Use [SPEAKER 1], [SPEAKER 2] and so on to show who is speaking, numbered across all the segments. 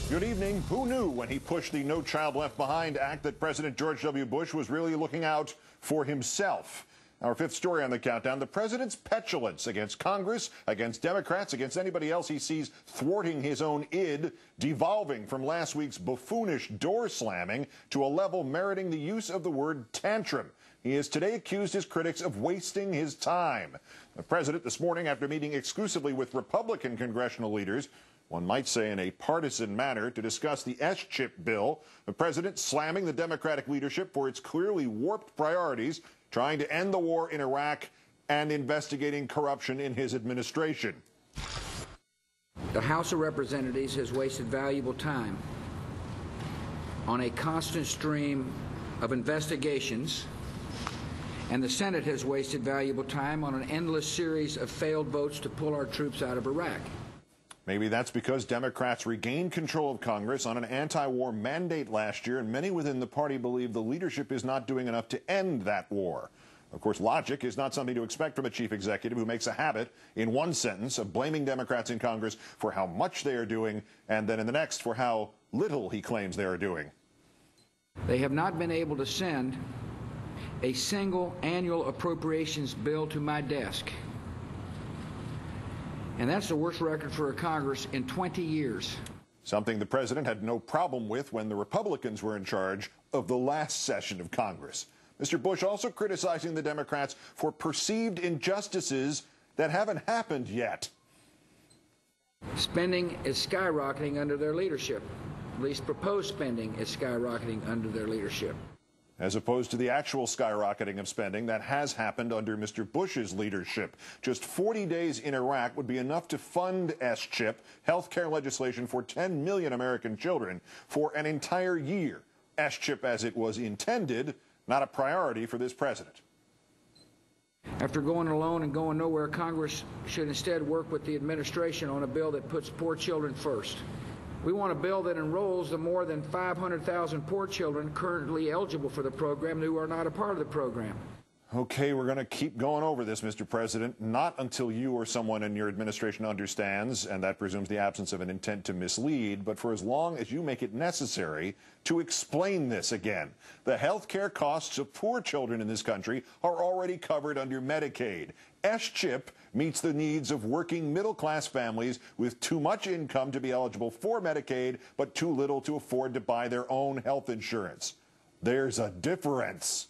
[SPEAKER 1] Good evening. Who knew when he pushed the No Child Left Behind Act that President George W. Bush was really looking out for himself? Our fifth story on the countdown, the president's petulance against Congress, against Democrats, against anybody else he sees thwarting his own id, devolving from last week's buffoonish door slamming to a level meriting the use of the word tantrum. He has today accused his critics of wasting his time. The president this morning, after meeting exclusively with Republican congressional leaders, one might say in a partisan manner, to discuss the S-chip bill, the president slamming the Democratic leadership for its clearly warped priorities, trying to end the war in Iraq and investigating corruption in his administration.
[SPEAKER 2] The House of Representatives has wasted valuable time on a constant stream of investigations, and the Senate has wasted valuable time on an endless series of failed votes to pull our troops out of Iraq.
[SPEAKER 1] Maybe that's because Democrats regained control of Congress on an anti-war mandate last year, and many within the party believe the leadership is not doing enough to end that war. Of course, logic is not something to expect from a chief executive who makes a habit in one sentence of blaming Democrats in Congress for how much they are doing, and then in the next for how little he claims they are doing.
[SPEAKER 2] They have not been able to send a single annual appropriations bill to my desk. And that's the worst record for a Congress in 20 years.
[SPEAKER 1] Something the president had no problem with when the Republicans were in charge of the last session of Congress. Mr. Bush also criticizing the Democrats for perceived injustices that haven't happened yet.
[SPEAKER 2] Spending is skyrocketing under their leadership. At least proposed spending is skyrocketing under their leadership.
[SPEAKER 1] As opposed to the actual skyrocketing of spending that has happened under Mr. Bush's leadership. Just 40 days in Iraq would be enough to fund S-chip, health care legislation for 10 million American children, for an entire year. S-chip as it was intended, not a priority for this president.
[SPEAKER 2] After going alone and going nowhere, Congress should instead work with the administration on a bill that puts poor children first. We want a bill that enrolls the more than 500,000 poor children currently eligible for the program who are not a part of the program.
[SPEAKER 1] Okay, we're going to keep going over this, Mr. President, not until you or someone in your administration understands, and that presumes the absence of an intent to mislead, but for as long as you make it necessary to explain this again. The health care costs of poor children in this country are already covered under Medicaid. S-chip meets the needs of working middle-class families with too much income to be eligible for Medicaid, but too little to afford to buy their own health insurance. There's a difference.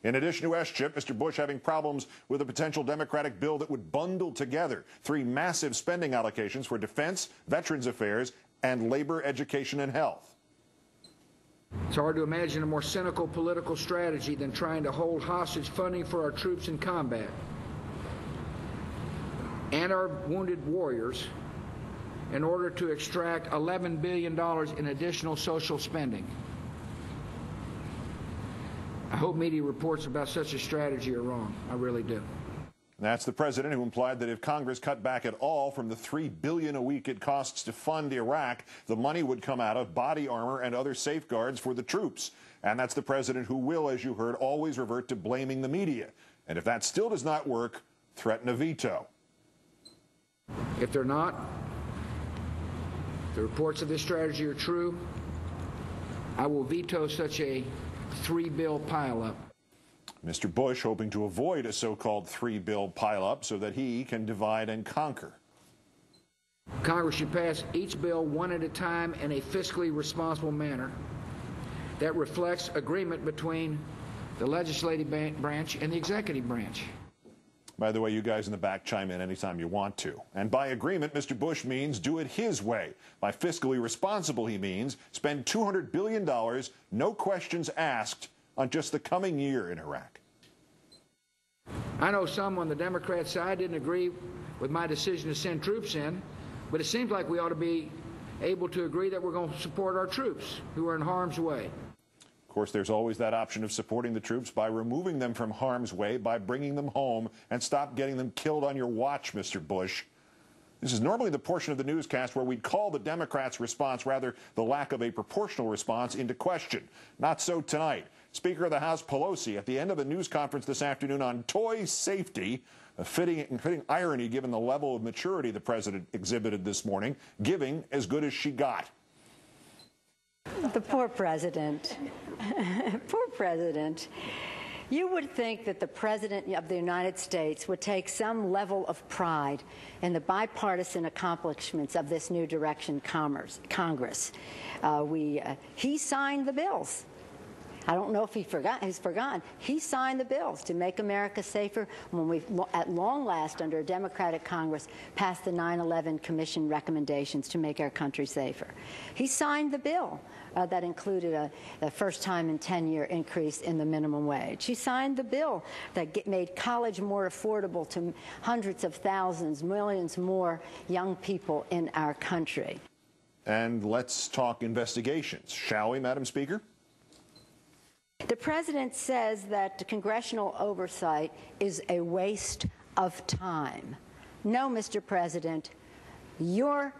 [SPEAKER 1] In addition to S-chip, Mr. Bush having problems with a potential Democratic bill that would bundle together three massive spending allocations for defense, veterans affairs, and labor, education, and health.
[SPEAKER 2] It's hard to imagine a more cynical political strategy than trying to hold hostage funding for our troops in combat and our wounded warriors in order to extract $11 billion in additional social spending. I hope media reports about such a strategy are wrong. I really do.
[SPEAKER 1] That's the president who implied that if Congress cut back at all from the $3 billion a week it costs to fund Iraq, the money would come out of body armor and other safeguards for the troops. And that's the president who will, as you heard, always revert to blaming the media. And if that still does not work, threaten a veto.
[SPEAKER 2] If they're not, if the reports of this strategy are true, I will veto such a three-bill pileup.
[SPEAKER 1] Mr. Bush hoping to avoid a so-called three-bill pileup so that he can divide and conquer.
[SPEAKER 2] Congress should pass each bill one at a time in a fiscally responsible manner that reflects agreement between the legislative branch and the executive branch.
[SPEAKER 1] By the way, you guys in the back chime in anytime you want to. And by agreement, Mr. Bush means do it his way. By fiscally responsible, he means spend $200 billion, no questions asked, on just the coming year in Iraq.
[SPEAKER 2] I know some on the Democrat side didn't agree with my decision to send troops in, but it seems like we ought to be able to agree that we're going to support our troops who are in harm's way.
[SPEAKER 1] Of course, there's always that option of supporting the troops by removing them from harm's way, by bringing them home, and stop getting them killed on your watch, Mr. Bush. This is normally the portion of the newscast where we'd call the Democrats' response, rather the lack of a proportional response, into question. Not so tonight. Speaker of the House Pelosi, at the end of a news conference this afternoon on toy safety, a fitting irony given the level of maturity the president exhibited this morning, giving as good as she got.
[SPEAKER 3] The poor president. Poor president. You would think that the President of the United States would take some level of pride in the bipartisan accomplishments of this new direction Congress. He signed the bills. I don't know if he's forgotten. He signed the bills to make America safer when we, at long last, under a Democratic Congress, passed the 9/11 Commission recommendations to make our country safer. He signed the bill that included a first-time in 10-year increase in the minimum wage. He signed the bill that made college more affordable to hundreds of thousands, millions more young people in our country.
[SPEAKER 1] And let's talk investigations, shall we, Madam Speaker?
[SPEAKER 3] The President says that congressional oversight is a waste of time. No, Mr. President, your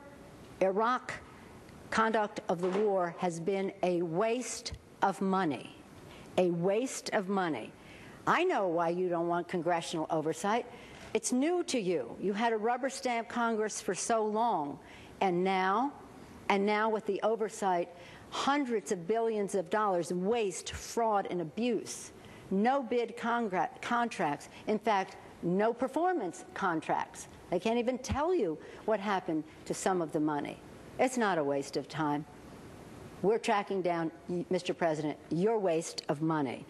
[SPEAKER 3] Iraq conduct of the war has been a waste of money. A waste of money. I know why you don't want congressional oversight. It's new to you. You had a rubber stamp Congress for so long, and now with the oversight, hundreds of billions of dollars waste, fraud, and abuse. No bid contracts. In fact, no performance contracts. They can't even tell you what happened to some of the money. It's not a waste of time. We're tracking down, Mr. President, your waste of money.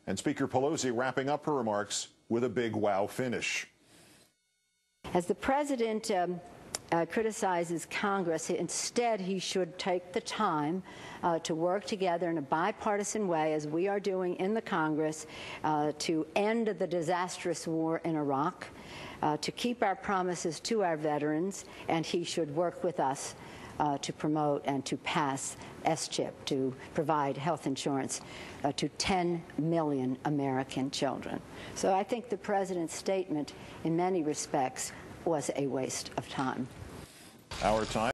[SPEAKER 1] And Speaker Pelosi wrapping up her remarks with a big wow finish.
[SPEAKER 3] As the President criticizes Congress, instead he should take the time to work together in a bipartisan way, as we are doing in the Congress, to end the disastrous war in Iraq, to keep our promises to our veterans, and he should work with us to promote and to pass S-CHIP, to provide health insurance to 10 million American children. So I think the President's statement, in many respects, was a waste of time.
[SPEAKER 1] Our time.